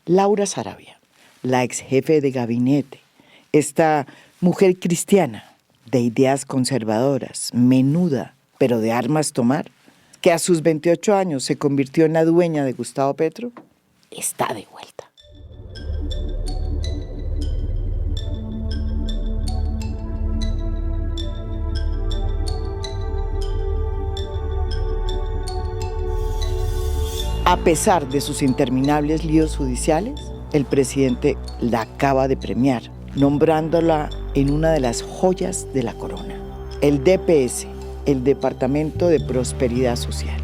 Laura Sarabia, la ex jefe de gabinete, esta mujer cristiana, de ideas conservadoras, menuda, pero de armas tomar, que a sus 28 años se convirtió en la dueña de Gustavo Petro, está de vuelta. A pesar de sus interminables líos judiciales, el presidente la acaba de premiar, nombrándola en una de las joyas de la corona, el DPS, el Departamento de Prosperidad Social,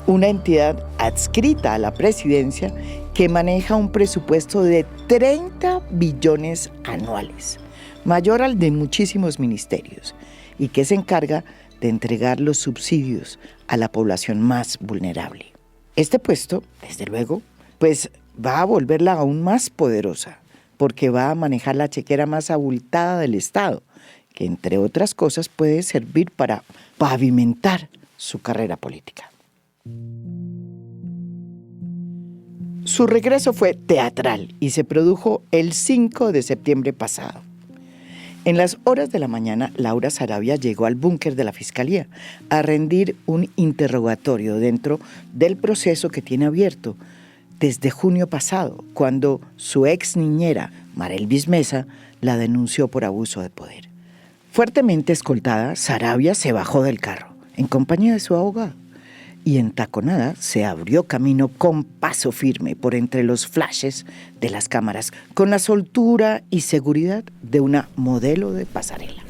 una entidad adscrita a la presidencia que maneja un presupuesto de 30 billones anuales, mayor al de muchísimos ministerios, y que se encarga de entregar los subsidios a la población más vulnerable. Este puesto, desde luego, pues va a volverla aún más poderosa, porque va a manejar la chequera más abultada del Estado, que entre otras cosas puede servir para pavimentar su carrera política. Su regreso fue teatral y se produjo el 5 de septiembre pasado. En las horas de la mañana, Laura Sarabia llegó al búnker de la Fiscalía a rendir un interrogatorio dentro del proceso que tiene abierto desde junio pasado, cuando su ex niñera, Marelvis Mesa, la denunció por abuso de poder. Fuertemente escoltada, Sarabia se bajó del carro, en compañía de su abogado, y entaconada se abrió camino con paso firme por entre los flashes de las cámaras, con la soltura y seguridad de una modelo de pasarela.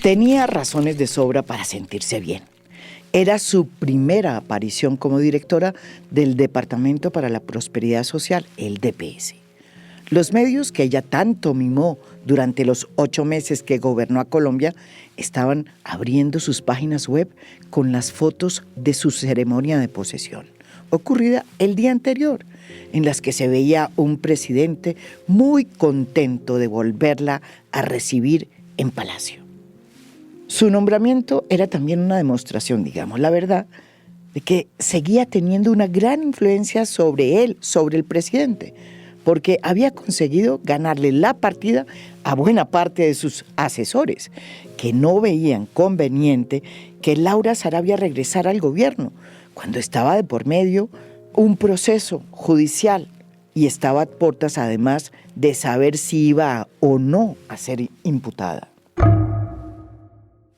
Tenía razones de sobra para sentirse bien. Era su primera aparición como directora del Departamento para la Prosperidad Social, el DPS. Los medios que ella tanto mimó durante los 8 meses que gobernó a Colombia estaban abriendo sus páginas web con las fotos de su ceremonia de posesión, ocurrida el día anterior, en las que se veía un presidente muy contento de volverla a recibir en Palacio. Su nombramiento era también una demostración, digamos la verdad, de que seguía teniendo una gran influencia sobre él, sobre el presidente, porque había conseguido ganarle la partida a buena parte de sus asesores, que no veían conveniente que Laura Sarabia regresara al gobierno, cuando estaba de por medio un proceso judicial y estaba a puertas además de saber si iba o no a ser imputada.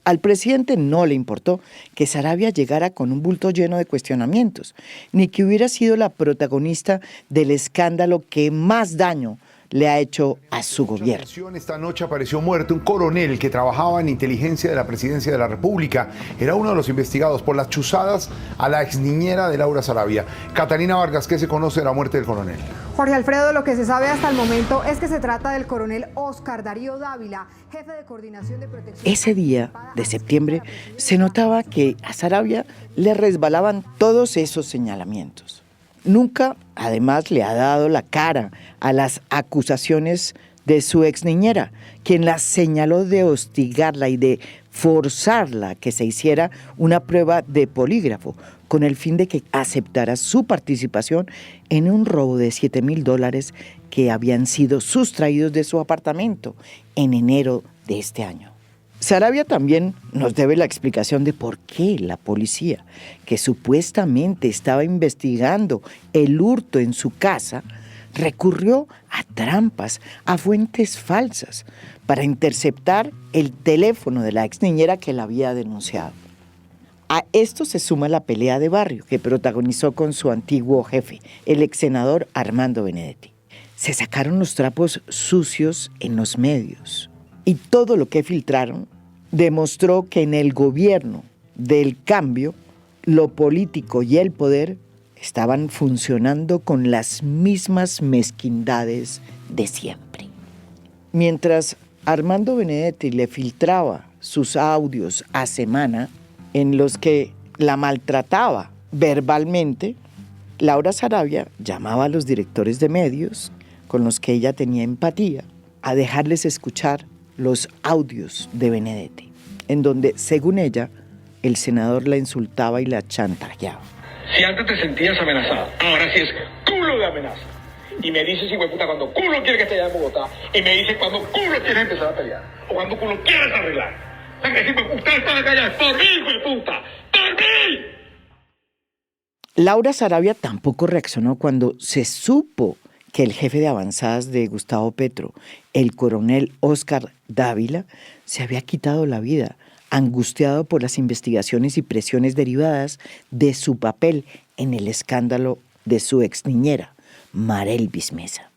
Al presidente no le importó que Sarabia llegara con un bulto lleno de cuestionamientos, ni que hubiera sido la protagonista del escándalo que más daño le ha hecho a su gobierno. Esta noche apareció muerto un coronel que trabajaba en inteligencia de la Presidencia de la República. Era uno de los investigados por las chuzadas a la exniñera de Laura Sarabia. Catalina Vargas, ¿qué se conoce de la muerte del coronel? Jorge Alfredo, lo que se sabe hasta el momento es que se trata del coronel Oscar Darío Dávila, jefe de coordinación de protección. Ese día de septiembre se notaba que a Sarabia le resbalaban todos esos señalamientos. Nunca, además, le ha dado la cara a las acusaciones de su exniñera, quien la señaló de hostigarla y de forzarla a que se hiciera una prueba de polígrafo, con el fin de que aceptara su participación en un robo de $7,000 que habían sido sustraídos de su apartamento en enero de este año. Sarabia también nos debe la explicación de por qué la policía, que supuestamente estaba investigando el hurto en su casa, recurrió a trampas, a fuentes falsas, para interceptar el teléfono de la exniñera que la había denunciado. A esto se suma la pelea de barrio que protagonizó con su antiguo jefe, el ex senador Armando Benedetti. Se sacaron los trapos sucios en los medios. Y todo lo que filtraron demostró que en el gobierno del cambio, lo político y el poder estaban funcionando con las mismas mezquindades de siempre. Mientras Armando Benedetti le filtraba sus audios a semana en los que la maltrataba verbalmente, Laura Sarabia llamaba a los directores de medios con los que ella tenía empatía a dejarles escuchar los audios de Benedetti, en donde, según ella, el senador la insultaba y la chantajeaba. Si antes te sentías amenazada, ahora sí es culo de amenaza. Y me dices, hijueputa, cuando culo quiere que esté allá en Bogotá. Y me dices cuando culo quieres empezar a pelear. O cuando culo quieres arreglar. O sea, que decir, usted está acá por mí, hijueputa. ¡Por mí! Laura Sarabia tampoco reaccionó cuando se supo que el jefe de avanzadas de Gustavo Petro, el coronel Óscar Dávila, se había quitado la vida, angustiado por las investigaciones y presiones derivadas de su papel en el escándalo de su exniñera, Marelvis Mesa.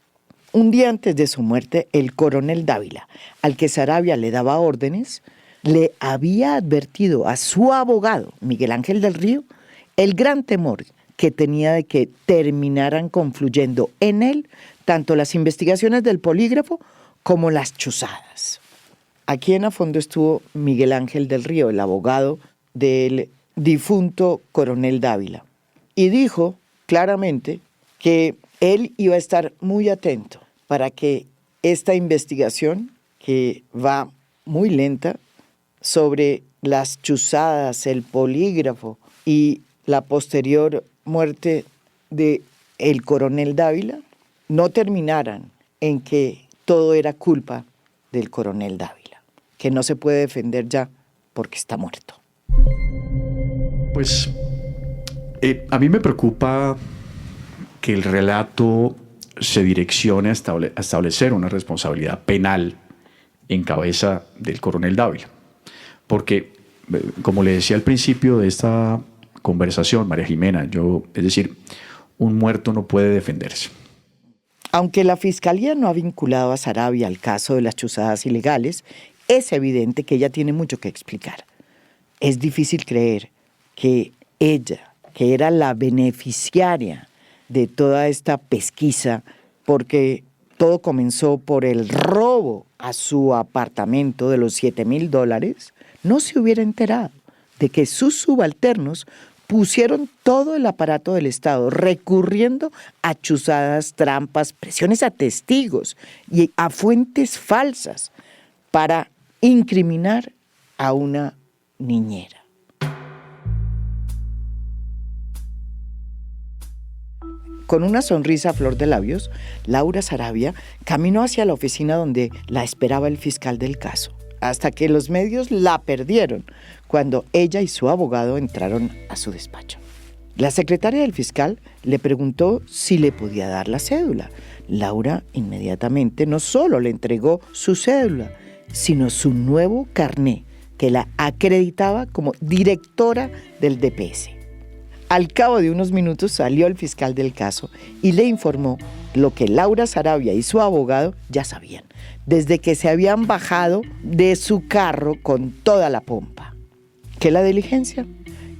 Un día antes de su muerte, el coronel Dávila, al que Sarabia le daba órdenes, le había advertido a su abogado, Miguel Ángel del Río, el gran temor que tenía de que terminaran confluyendo en él tanto las investigaciones del polígrafo como las chuzadas. Aquí en a fondo estuvo Miguel Ángel del Río, el abogado del difunto coronel Dávila, y dijo claramente que él iba a estar muy atento para que esta investigación, que va muy lenta, sobre las chuzadas, el polígrafo y la posterior muerte de el coronel Dávila, no terminaran en que todo era culpa del coronel Dávila, que no se puede defender ya porque está muerto. Pues a mí me preocupa que el relato se direccione a establecer una responsabilidad penal en cabeza del coronel Dávila. Porque, como le decía al principio de esta conversación, María Jimena, es decir, un muerto no puede defenderse. Aunque la Fiscalía no ha vinculado a Sarabia al caso de las chuzadas ilegales, es evidente que ella tiene mucho que explicar. Es difícil creer que ella, que era la beneficiaria de toda esta pesquisa, porque todo comenzó por el robo a su apartamento de los $7,000, no se hubiera enterado de que sus subalternos pusieron todo el aparato del Estado recurriendo a chuzadas, trampas, presiones a testigos y a fuentes falsas para incriminar a una niñera. Con una sonrisa a flor de labios, Laura Sarabia caminó hacia la oficina donde la esperaba el fiscal del caso, hasta que los medios la perdieron cuando ella y su abogado entraron a su despacho. La secretaria del fiscal le preguntó si le podía dar la cédula. Laura inmediatamente no solo le entregó su cédula, sino su nuevo carné, que la acreditaba como directora del DPS. Al cabo de unos minutos salió el fiscal del caso y le informó lo que Laura Sarabia y su abogado ya sabían, desde que se habían bajado de su carro con toda la pompa. Que la diligencia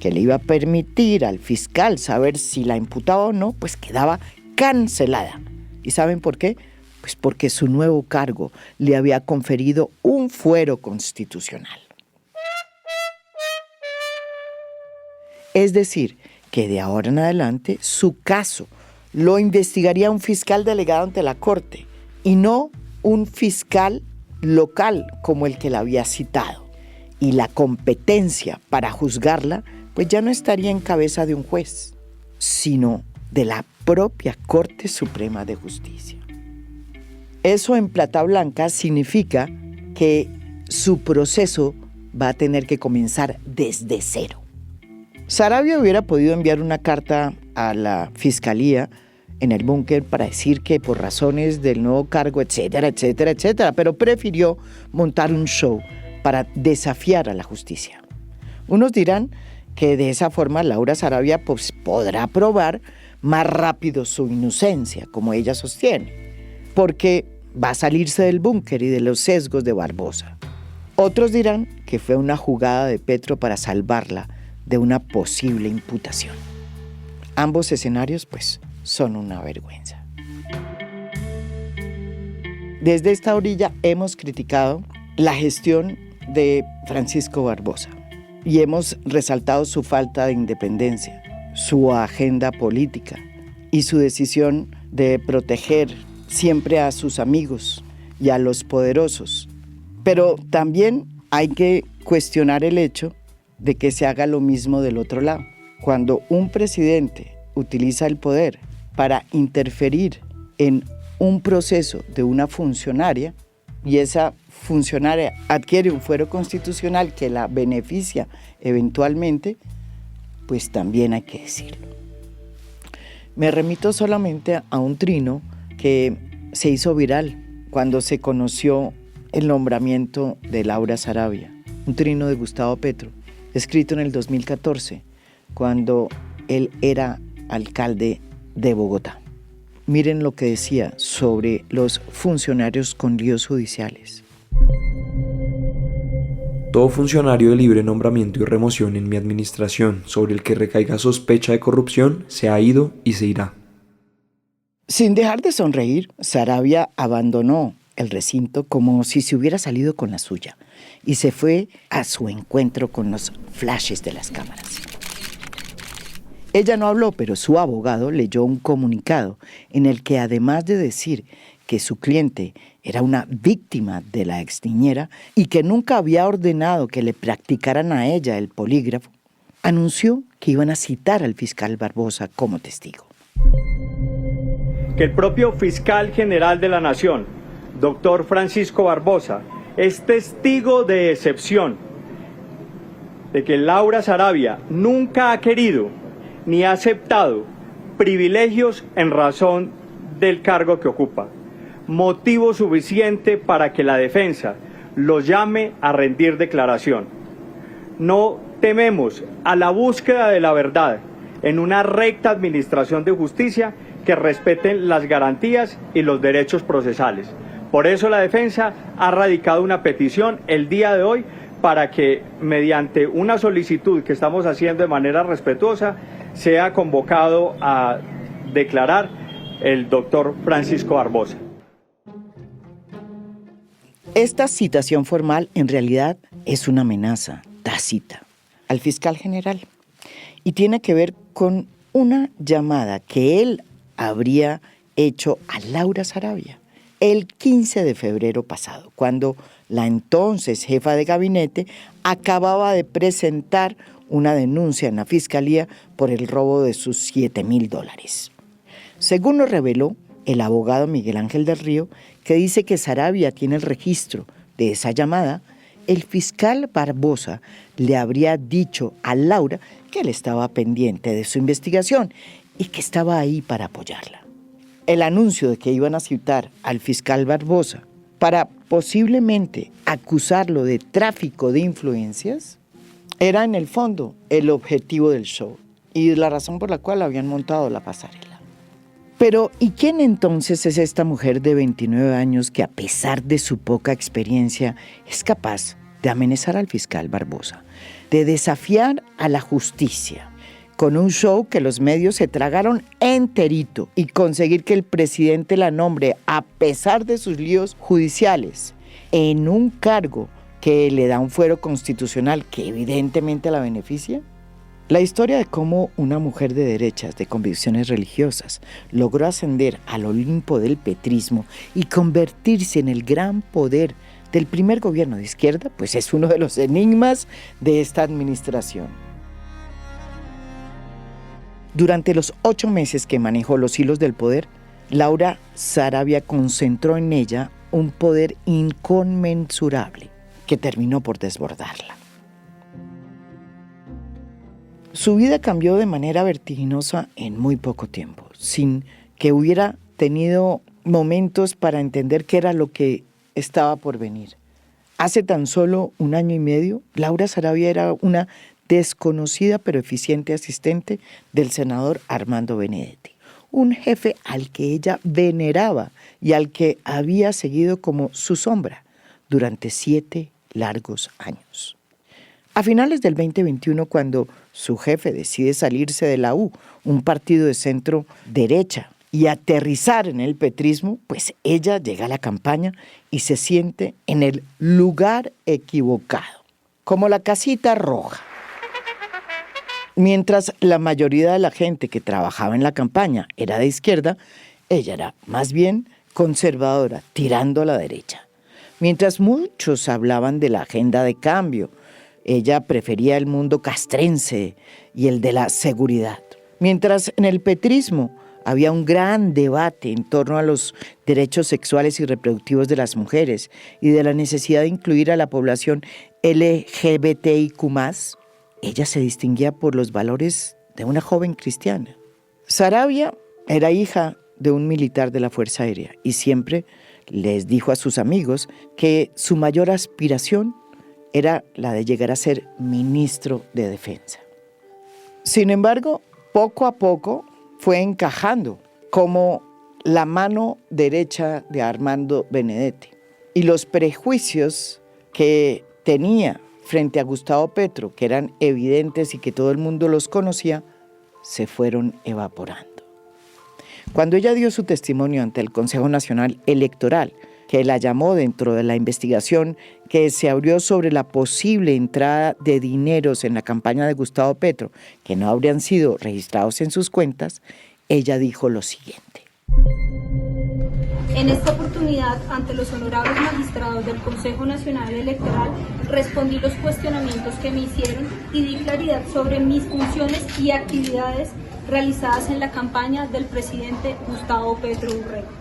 que le iba a permitir al fiscal saber si la imputaba o no, pues quedaba cancelada. ¿Y saben por qué? Pues porque su nuevo cargo le había conferido un fuero constitucional. Es decir, que de ahora en adelante su caso lo investigaría un fiscal delegado ante la Corte y no un fiscal local como el que la había citado. Y la competencia para juzgarla pues ya no estaría en cabeza de un juez, sino de la propia Corte Suprema de Justicia. Eso en plata blanca significa que su proceso va a tener que comenzar desde cero. Sarabia hubiera podido enviar una carta a la Fiscalía en el búnker para decir que por razones del nuevo cargo, etcétera, etcétera, etcétera, pero prefirió montar un show para desafiar a la justicia. Unos dirán que de esa forma Laura Sarabia pues, podrá probar más rápido su inocencia, como ella sostiene, porque va a salirse del búnker y de los sesgos de Barbosa. Otros dirán que fue una jugada de Petro para salvarla de una posible imputación. Ambos escenarios, pues, son una vergüenza. Desde esta orilla hemos criticado la gestión de Francisco Barbosa y hemos resaltado su falta de independencia, su agenda política y su decisión de proteger siempre a sus amigos y a los poderosos. Pero también hay que cuestionar el hecho de que se haga lo mismo del otro lado. cuando un presidente utiliza el poder para interferir en un proceso de una funcionaria y esa funcionaria adquiere un fuero constitucional que la beneficia eventualmente, pues también hay que decirlo. Me remito solamente a un trino que se hizo viral cuando se conoció el nombramiento de Laura Sarabia, un trino de Gustavo Petro, escrito en el 2014, cuando él era alcalde de Bogotá. Miren lo que decía sobre los funcionarios con líos judiciales. Todo funcionario de libre nombramiento y remoción en mi administración sobre el que recaiga sospecha de corrupción se ha ido y se irá. Sin dejar de sonreír, Sarabia abandonó el recinto como si se hubiera salido con la suya y se fue a su encuentro con los flashes de las cámaras. Ella no habló, pero su abogado leyó un comunicado en el que, además de decir que su cliente era una víctima de la exniñera y que nunca había ordenado que le practicaran a ella el polígrafo, anunció que iban a citar al fiscal Barbosa como testigo. Que el propio fiscal general de la Nación, doctor Francisco Barbosa, es testigo de excepción de que Laura Sarabia nunca ha querido ni ha aceptado privilegios en razón del cargo que ocupa, motivo suficiente para que la defensa los llame a rendir declaración. No tememos a la búsqueda de la verdad en una recta administración de justicia que respeten las garantías y los derechos procesales. Por eso la defensa ha radicado una petición el día de hoy para que, mediante una solicitud que estamos haciendo de manera respetuosa, sea convocado a declarar el doctor Francisco Barbosa. Esta citación formal en realidad es una amenaza tácita al fiscal general y tiene que ver con una llamada que él habría hecho a Laura Sarabia el 15 de febrero pasado, cuando la entonces jefa de gabinete acababa de presentar una denuncia en la fiscalía por el robo de sus $7,000. Según lo reveló el abogado Miguel Ángel del Río, que dice que Sarabia tiene el registro de esa llamada, el fiscal Barbosa le habría dicho a Laura que él estaba pendiente de su investigación y que estaba ahí para apoyarla. El anuncio de que iban a citar al fiscal Barbosa para posiblemente acusarlo de tráfico de influencias era en el fondo el objetivo del show y la razón por la cual habían montado la pasarela. Pero, ¿y quién entonces es esta mujer de 29 años que, a pesar de su poca experiencia, es capaz de amenazar al fiscal Barbosa, de desafiar a la justicia con un show que los medios se tragaron enterito y conseguir que el presidente la nombre, a pesar de sus líos judiciales, en un cargo que le da un fuero constitucional que evidentemente la beneficia? La historia de cómo una mujer de derechas, de convicciones religiosas, logró ascender al Olimpo del petrismo y convertirse en el gran poder del primer gobierno de izquierda, pues es uno de los enigmas de esta administración. Durante los 8 meses que manejó los hilos del poder, Laura Sarabia concentró en ella un poder inconmensurable que terminó por desbordarla. Su vida cambió de manera vertiginosa en muy poco tiempo, sin que hubiera tenido momentos para entender qué era lo que estaba por venir. Hace tan solo 1 año y medio, Laura Sarabia era una desconocida pero eficiente asistente del senador Armando Benedetti, un jefe al que ella veneraba y al que había seguido como su sombra durante 7 largos años. A finales del 2021, cuando su jefe decide salirse de la U, un partido de centro derecha, y aterrizar en el petrismo, pues ella llega a la campaña y se siente en el lugar equivocado, como la casita roja. Mientras la mayoría de la gente que trabajaba en la campaña era de izquierda, ella era más bien conservadora, tirando a la derecha. Mientras muchos hablaban de la agenda de cambio, ella prefería el mundo castrense y el de la seguridad. Mientras en el petrismo había un gran debate en torno a los derechos sexuales y reproductivos de las mujeres y de la necesidad de incluir a la población LGBTIQ+, ella se distinguía por los valores de una joven cristiana. Saravia era hija de un militar de la Fuerza Aérea y siempre les dijo a sus amigos que su mayor aspiración era la de llegar a ser ministro de Defensa. Sin embargo, poco a poco fue encajando como la mano derecha de Armando Benedetti. Y los prejuicios que tenía frente a Gustavo Petro, que eran evidentes y que todo el mundo los conocía, se fueron evaporando. Cuando ella dio su testimonio ante el Consejo Nacional Electoral, que la llamó dentro de la investigación que se abrió sobre la posible entrada de dineros en la campaña de Gustavo Petro, que no habrían sido registrados en sus cuentas, ella dijo lo siguiente. En esta oportunidad, ante los honorables magistrados del Consejo Nacional Electoral, respondí los cuestionamientos que me hicieron y di claridad sobre mis funciones y actividades realizadas en la campaña del presidente Gustavo Petro Urrego.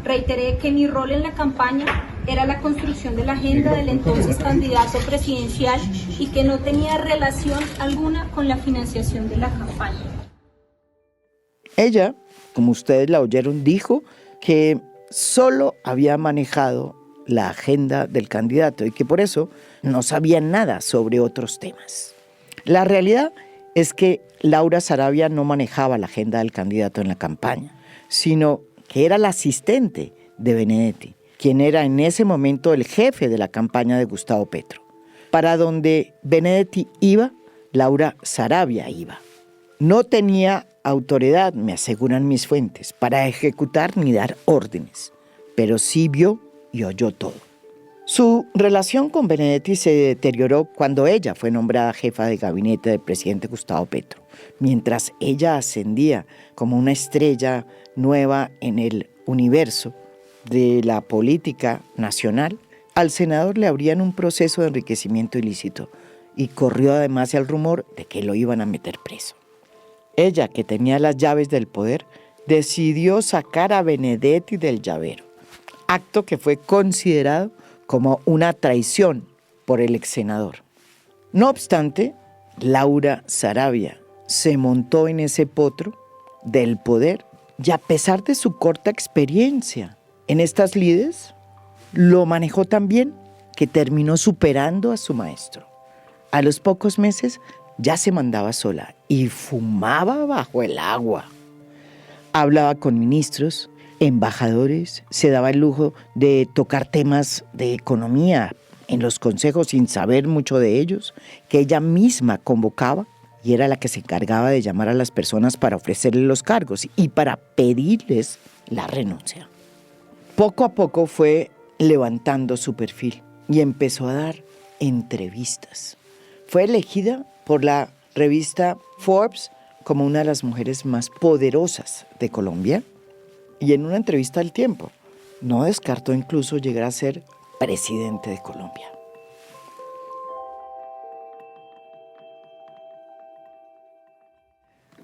Reiteré que mi rol en la campaña era la construcción de la agenda del entonces candidato presidencial y que no tenía relación alguna con la financiación de la campaña. Ella, como ustedes la oyeron, dijo que solo había manejado la agenda del candidato y que por eso no sabía nada sobre otros temas. La realidad es que Laura Saravia no manejaba la agenda del candidato en la campaña, sino que era la asistente de Benedetti, quien era en ese momento el jefe de la campaña de Gustavo Petro. Para donde Benedetti iba, Laura Saravia iba. No tenía autoridad, me aseguran mis fuentes, para ejecutar ni dar órdenes, pero sí vio y oyó todo. Su relación con Benedetti se deterioró cuando ella fue nombrada jefa de gabinete del presidente Gustavo Petro. Mientras ella ascendía como una estrella nueva en el universo de la política nacional, al senador le abrían un proceso de enriquecimiento ilícito y corrió además el rumor de que lo iban a meter preso. Ella, que tenía las llaves del poder, decidió sacar a Benedetti del llavero, acto que fue considerado como una traición por el ex senador. No obstante, Laura Saravia se montó en ese potro del poder y a pesar de su corta experiencia en estas lides, lo manejó tan bien que terminó superando a su maestro. A los pocos meses ya se mandaba sola y fumaba bajo el agua. Hablaba con ministros, embajadores, se daba el lujo de tocar temas de economía en los consejos sin saber mucho de ellos, que ella misma convocaba y era la que se encargaba de llamar a las personas para ofrecerles los cargos y para pedirles la renuncia. Poco a poco fue levantando su perfil y empezó a dar entrevistas. Fue elegida por la revista Forbes como una de las mujeres más poderosas de Colombia y en una entrevista al Tiempo no descartó incluso llegar a ser presidente de Colombia.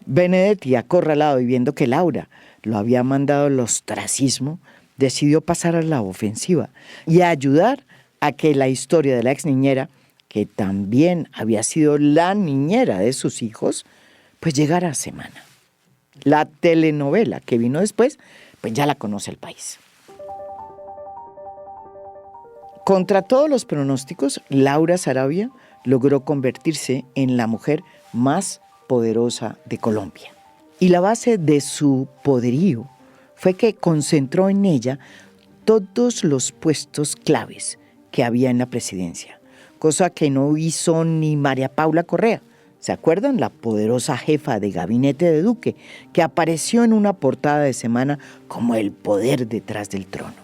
Benedetti, acorralado y viendo que Laura lo había mandado al ostracismo, decidió pasar a la ofensiva y a ayudar a que la historia de la ex niñera, que también había sido la niñera de sus hijos, pues llegara a semana. La telenovela que vino después, pues ya la conoce el país. Contra todos los pronósticos, Laura Saravia logró convertirse en la mujer más poderosa de Colombia. Y la base de su poderío fue que concentró en ella todos los puestos claves que había en la presidencia, cosa que no hizo ni María Paula Correa. ¿Se acuerdan? La poderosa jefa de gabinete de Duque, que apareció en una portada de semana como el poder detrás del trono.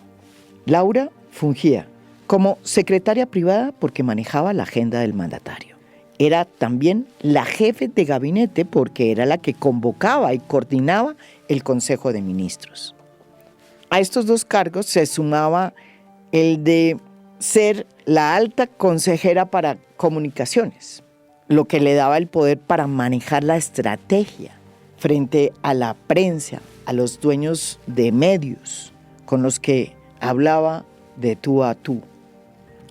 Laura fungía como secretaria privada porque manejaba la agenda del mandatario. Era también la jefe de gabinete porque era la que convocaba y coordinaba el Consejo de Ministros. A estos dos cargos se sumaba el de ser la alta consejera para comunicaciones, lo que le daba el poder para manejar la estrategia frente a la prensa, a los dueños de medios con los que hablaba de tú a tú.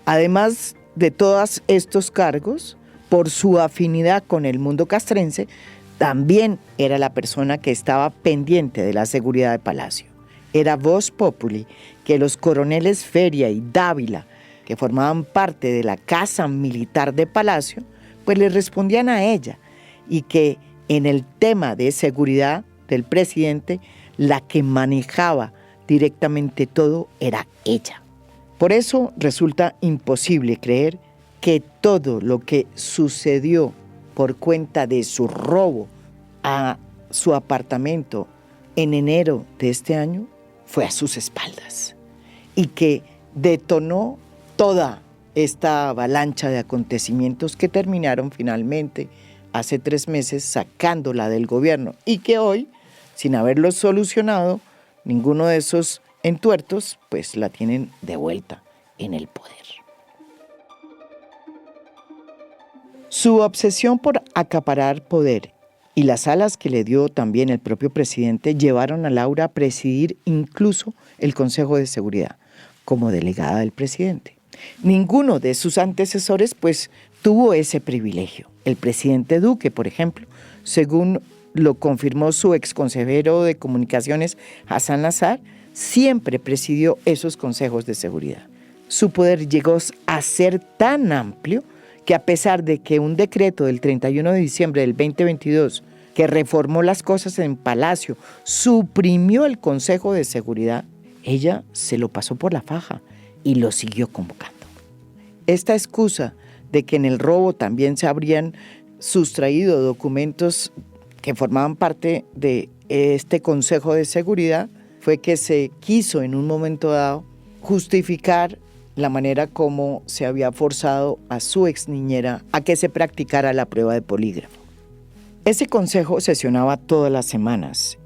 Además de todos estos cargos, por su afinidad con el mundo castrense, también era la persona que estaba pendiente de la seguridad de Palacio. Era voz populi que los coroneles Feria y Dávila, que formaban parte de la Casa Militar de Palacio, pues le respondían a ella, y que en el tema de seguridad del presidente, la que manejaba directamente todo era ella. Por eso resulta imposible creer que todo lo que sucedió por cuenta de su robo a su apartamento en enero de este año fue a sus espaldas y que detonó toda esta avalancha de acontecimientos que terminaron finalmente hace 3 meses sacándola del gobierno y que hoy, sin haberlo solucionado, ninguno de esos entuertos, pues la tienen de vuelta en el poder. Su obsesión por acaparar poder y las alas que le dio también el propio presidente llevaron a Laura a presidir incluso el Consejo de Seguridad como delegada del presidente. Ninguno de sus antecesores pues tuvo ese privilegio. El presidente Duque, por ejemplo, según lo confirmó su exconsejero de comunicaciones Hassan Nazar, siempre presidió esos consejos de seguridad. Su poder llegó a ser tan amplio que a pesar de que un decreto del 31 de diciembre del 2022 que reformó las cosas en Palacio suprimió el Consejo de Seguridad, ella se lo pasó por la faja y lo siguió convocando. Esta excusa de que en el robo también se habrían sustraído documentos que formaban parte de este Consejo de Seguridad fue que se quiso en un momento dado justificar la manera como se había forzado a su ex niñera a que se practicara la prueba de polígrafo. Ese consejo sesionaba todas las semanas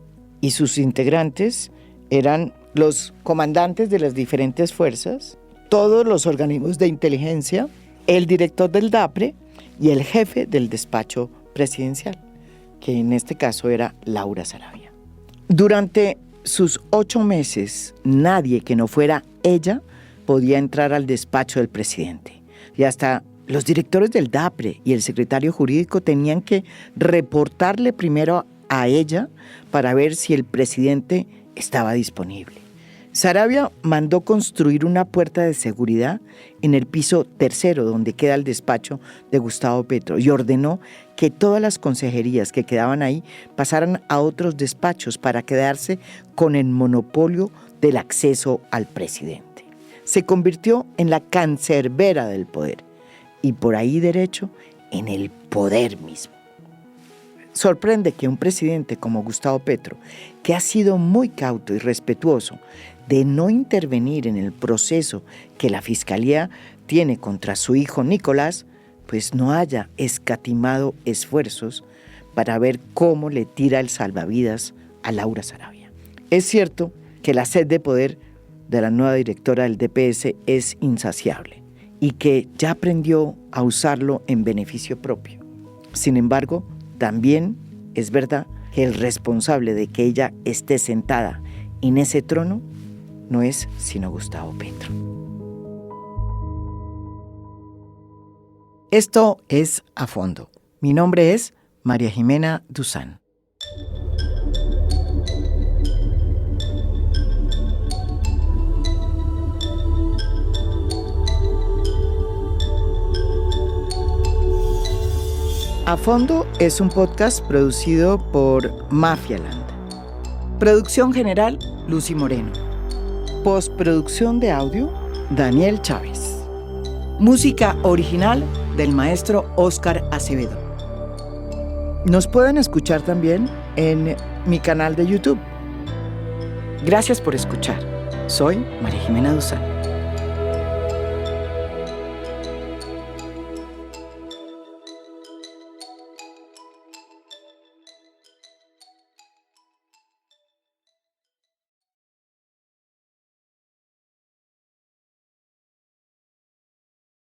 y sus integrantes eran los comandantes de las diferentes fuerzas, todos los organismos de inteligencia, el director del DAPRE y el jefe del despacho presidencial, que en este caso era Laura Saravia. Durante sus 8 meses, nadie que no fuera ella podía entrar al despacho del presidente. Y hasta los directores del DAPRE y el secretario jurídico tenían que reportarle primero a ella para ver si el presidente estaba disponible. Saravia mandó construir una puerta de seguridad en el piso 3 donde queda el despacho de Gustavo Petro y ordenó que todas las consejerías que quedaban ahí pasaran a otros despachos para quedarse con el monopolio del acceso al presidente. Se convirtió en la cancerbera del poder y por ahí derecho en el poder mismo. Sorprende que un presidente como Gustavo Petro, que ha sido muy cauto y respetuoso de no intervenir en el proceso que la Fiscalía tiene contra su hijo Nicolás, pues no haya escatimado esfuerzos para ver cómo le tira el salvavidas a Laura Saravia. Es cierto que la sed de poder de la nueva directora del DPS es insaciable y que ya aprendió a usarlo en beneficio propio. Sin embargo, también es verdad que el responsable de que ella esté sentada en ese trono no es sino Gustavo Petro. Esto es A Fondo. Mi nombre es María Jimena Duzán. A Fondo es un podcast producido por Mafialand. Producción general, Lucy Moreno. Postproducción de audio, Daniel Chávez. Música original del maestro Óscar Acevedo. Nos pueden escuchar también en mi canal de YouTube. Gracias por escuchar. Soy María Jimena Duzán.